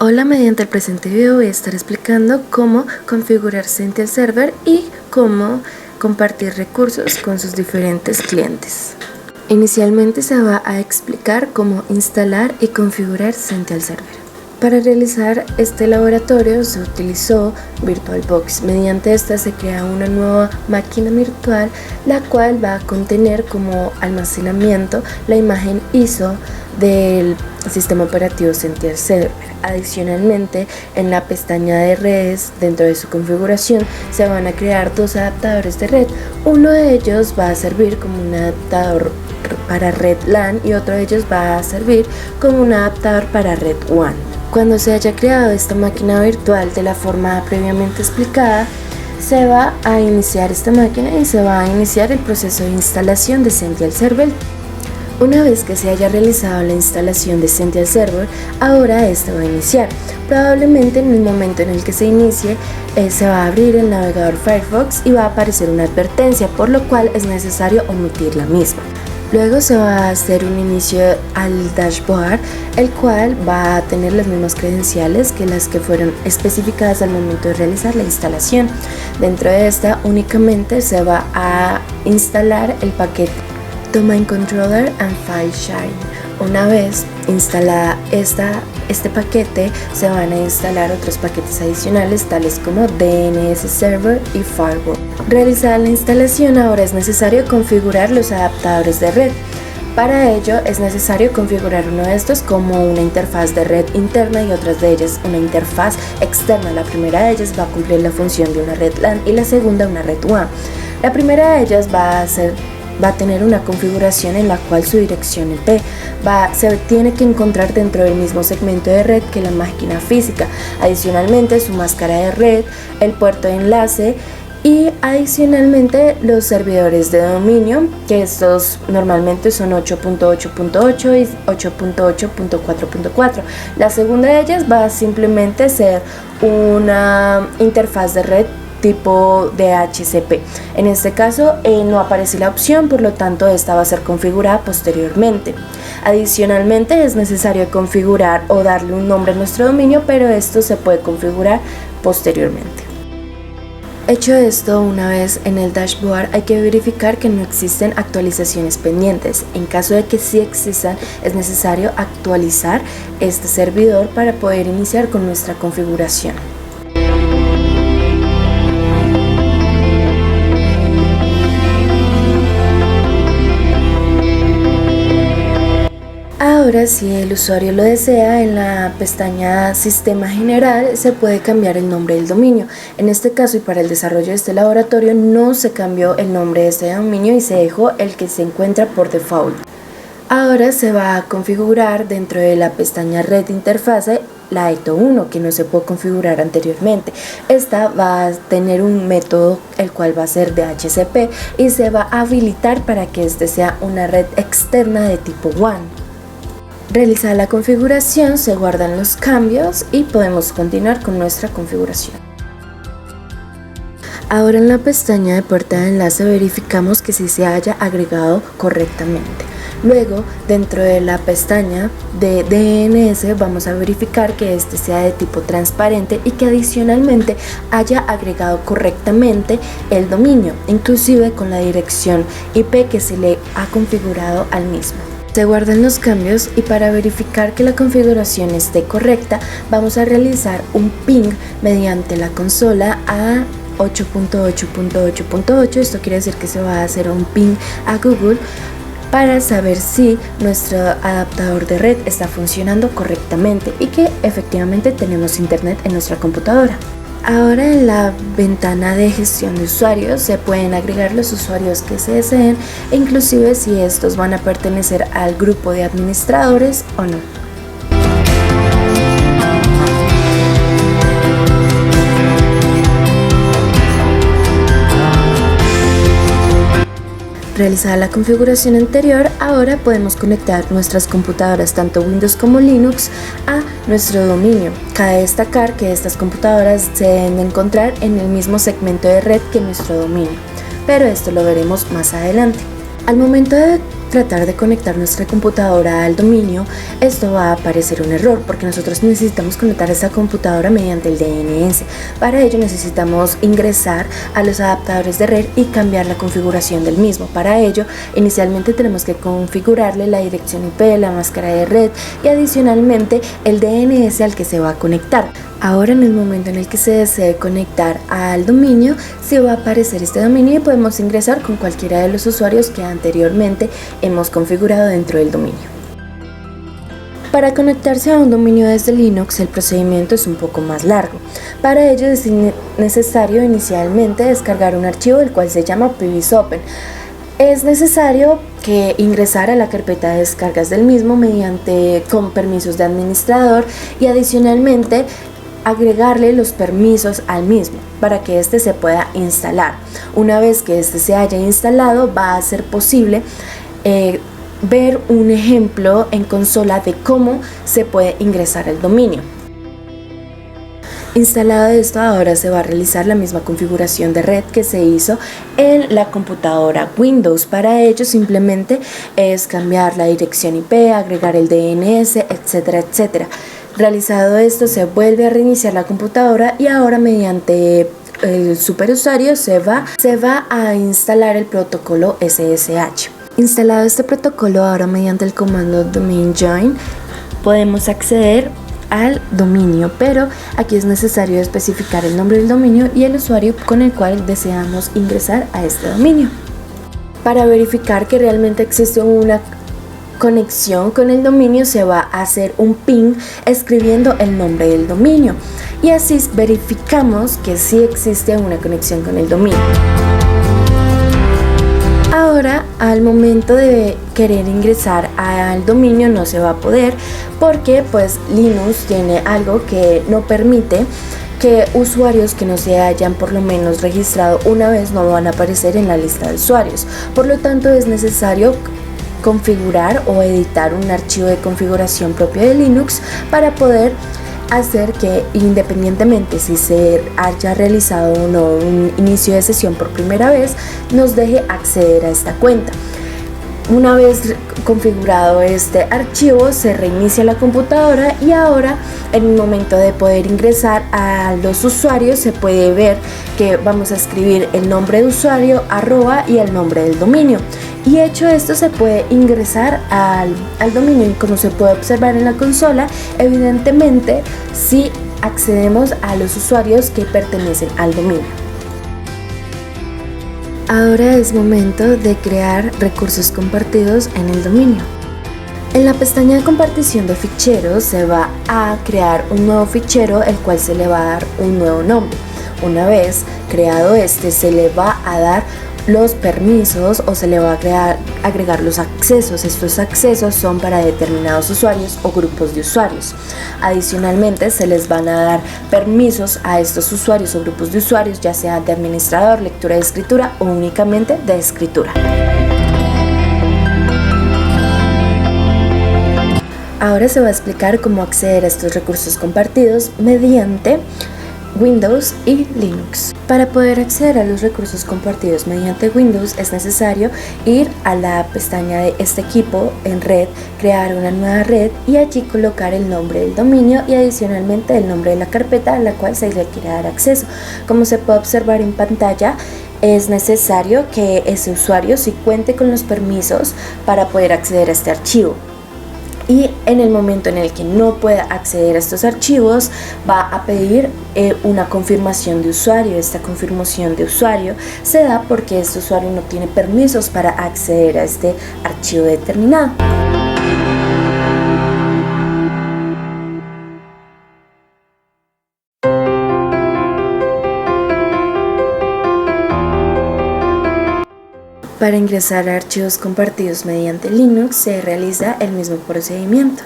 Hola, mediante el presente video voy a estar explicando cómo configurar Zentel Server y cómo compartir recursos con sus diferentes clientes. Inicialmente se va a explicar cómo instalar y configurar Zentel Server. Para realizar este laboratorio se utilizó VirtualBox. Mediante esta se crea una nueva máquina virtual, la cual va a contener como almacenamiento la imagen ISO del sistema operativo Zentel Server. Adicionalmente, en la pestaña de redes, dentro de su configuración, se van a crear dos adaptadores de red. Uno de ellos va a servir como un adaptador para red LAN y otro de ellos va a servir como un adaptador para red WAN. Cuando se haya creado esta máquina virtual de la forma previamente explicada, se va a iniciar esta máquina y se va a iniciar el proceso de instalación de Zentel Server. Una vez que se haya realizado la instalación de Zentel Server, ahora este va a iniciar. Probablemente en el momento en el que se inicie, se va a abrir el navegador Firefox y va a aparecer una advertencia, por lo cual es necesario omitir la misma. Luego se va a hacer un inicio al dashboard, el cual va a tener las mismas credenciales que las que fueron especificadas al momento de realizar la instalación. Dentro de esta únicamente se va a instalar el paquete Domain Controller and File Sharing. Una vez instalada este paquete, se van a instalar otros paquetes adicionales tales como DNS Server y Firewall. Realizada la instalación, ahora es necesario configurar los adaptadores de red. Para ello es necesario configurar uno de estos como una interfaz de red interna y otras de ellas una interfaz externa. La primera de ellas va a cumplir la función de una red LAN y la segunda una red WAN. La primera de ellas va a tener una configuración en la cual su dirección IP se tiene que encontrar dentro del mismo segmento de red que la máquina física. Adicionalmente, su máscara de red, el puerto de enlace y adicionalmente los servidores de dominio, que estos normalmente son 8.8.8 y 8.8.4.4. La segunda de ellas va a simplemente ser una interfaz de red tipo DHCP. En este caso no aparece la opción, por lo tanto esta va a ser configurada posteriormente. Adicionalmente es necesario configurar o darle un nombre a nuestro dominio, pero esto se puede configurar posteriormente. Hecho esto, una vez en el dashboard hay que verificar que no existen actualizaciones pendientes. En caso de que sí existan, es necesario actualizar este servidor para poder iniciar con nuestra configuración. Ahora, si el usuario lo desea, en la pestaña Sistema General se puede cambiar el nombre del dominio. En este caso y para el desarrollo de este laboratorio no se cambió el nombre de este dominio y se dejó el que se encuentra por default. Ahora se va a configurar dentro de la pestaña Red Interface la ETO1, que no se pudo configurar anteriormente. Esta va a tener un método el cual va a ser DHCP y se va a habilitar para que este sea una red externa de tipo WAN. Realizada la configuración, se guardan los cambios y podemos continuar con nuestra configuración. Ahora en la pestaña de puerta de enlace verificamos que sí se haya agregado correctamente. Luego, dentro de la pestaña de DNS vamos a verificar que este sea de tipo transparente y que adicionalmente haya agregado correctamente el dominio, inclusive con la dirección IP que se le ha configurado al mismo. Se guardan los cambios y para verificar que la configuración esté correcta vamos a realizar un ping mediante la consola a 8.8.8.8. Esto quiere decir que se va a hacer un ping a Google para saber si nuestro adaptador de red está funcionando correctamente y que efectivamente tenemos internet en nuestra computadora. Ahora en la ventana de gestión de usuarios se pueden agregar los usuarios que se deseen, e inclusive si estos van a pertenecer al grupo de administradores o no. Realizada la configuración anterior, ahora podemos conectar nuestras computadoras, tanto Windows como Linux, a nuestro dominio. Cabe destacar que estas computadoras se deben de encontrar en el mismo segmento de red que nuestro dominio, pero esto lo veremos más adelante. Al momento de tratar de conectar nuestra computadora al dominio, esto va a aparecer un error porque nosotros necesitamos conectar esta computadora mediante el DNS. Para ello necesitamos ingresar a los adaptadores de red y cambiar la configuración del mismo. Para ello, inicialmente tenemos que configurarle la dirección IP, la máscara de red y adicionalmente el DNS al que se va a conectar. Ahora, en el momento en el que se desee conectar al dominio, se va a aparecer este dominio y podemos ingresar con cualquiera de los usuarios que anteriormente hemos configurado dentro del dominio. Para conectarse a un dominio desde Linux, el procedimiento es un poco más largo. Para ello es necesario inicialmente descargar un archivo el cual se llama PVSopen. Es necesario que ingresar a la carpeta de descargas del mismo con permisos de administrador y adicionalmente agregarle los permisos al mismo para que éste se pueda instalar. Una vez que éste se haya instalado, va a ser posible ver un ejemplo en consola de cómo se puede ingresar al dominio. Instalado esto, ahora se va a realizar la misma configuración de red que se hizo en la computadora Windows. Para ello simplemente es cambiar la dirección IP, agregar el DNS, etcétera, etcétera. Realizado esto, se vuelve a reiniciar la computadora y ahora mediante el superusuario se va a instalar el protocolo SSH. Instalado este protocolo, ahora mediante el comando domain join podemos acceder al dominio, pero aquí es necesario especificar el nombre del dominio y el usuario con el cual deseamos ingresar a este dominio. Para verificar que realmente existe una conexión con el dominio, se va a hacer un ping escribiendo el nombre del dominio y así verificamos que sí existe una conexión con el dominio. Ahora, al momento de querer ingresar al dominio no se va a poder porque pues Linux tiene algo que no permite que usuarios que no se hayan por lo menos registrado una vez no van a aparecer en la lista de usuarios. Por lo tanto, es necesario configurar o editar un archivo de configuración propio de Linux para poder hacer que, independientemente si se haya realizado o no un inicio de sesión por primera vez, nos deje acceder a esta cuenta. Una vez configurado este archivo, se reinicia la computadora y ahora en el momento de poder ingresar a los usuarios se puede ver que vamos a escribir el nombre de usuario, arroba y el nombre del dominio. Y hecho esto, se puede ingresar al dominio y como se puede observar en la consola, evidentemente sí accedemos a los usuarios que pertenecen al dominio. Ahora es momento de crear recursos compartidos en el dominio. En la pestaña de compartición de ficheros se va a crear un nuevo fichero, el cual se le va a dar un nuevo nombre. Una vez creado este, se le va a dar los permisos o se le va a agregar los accesos. Estos accesos son para determinados usuarios o grupos de usuarios. Adicionalmente, se les van a dar permisos a estos usuarios o grupos de usuarios, ya sea de administrador, lectura y escritura o únicamente de escritura. Ahora se va a explicar cómo acceder a estos recursos compartidos mediante Windows y Linux. Para poder acceder a los recursos compartidos mediante Windows es necesario ir a la pestaña de este equipo en red, crear una nueva red y allí colocar el nombre del dominio y adicionalmente el nombre de la carpeta a la cual se le quiere dar acceso. Como se puede observar en pantalla, es necesario que ese usuario sí cuente con los permisos para poder acceder a este archivo. Y en el momento en el que no pueda acceder a estos archivos, va a pedir una confirmación de usuario. Esta confirmación de usuario se da porque este usuario no tiene permisos para acceder a este archivo determinado. Para ingresar a archivos compartidos mediante Linux se realiza el mismo procedimiento.